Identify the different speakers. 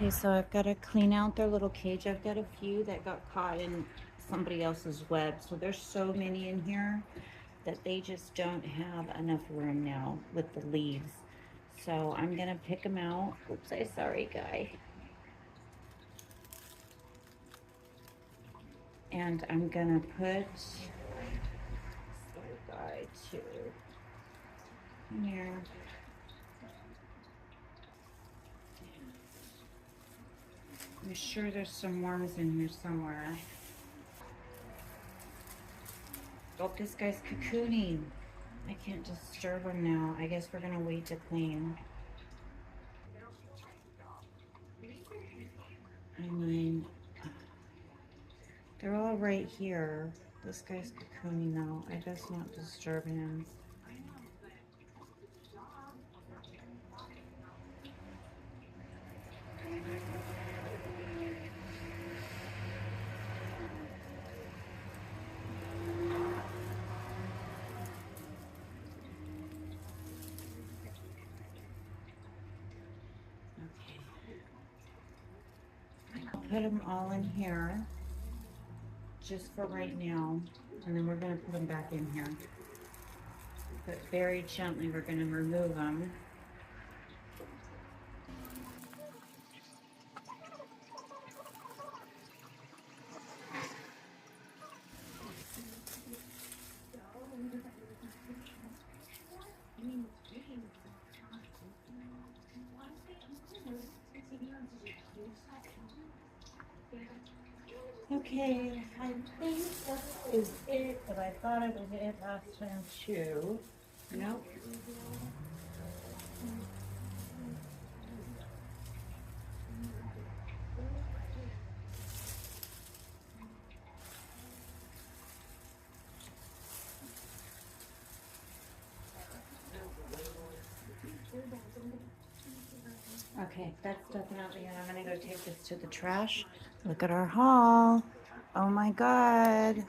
Speaker 1: Okay, so I've got to clean out their little cage. I've got a few that got caught in somebody else's web. So there's so many in here that they just don't have enough room now with the leaves. So I'm gonna pick them out. Oops, I'm sorry, guy. And I'm gonna put this little guy too in here. I'm sure there's some worms in here somewhere. Oh, this guy's cocooning. I can't disturb him now. I guess we're gonna wait to clean. I mean, they're all right here. This guy's cocooning though. I guess not disturb him. Okay. I'll put them all in here just for right now. And then we're going to put them back in here. But very gently we're going to remove them. Okay, I think that is it, but I thought it was it last time too. Nope. Okay, that's definitely it. I'm gonna go take this to the trash. Look at our haul. Oh my God.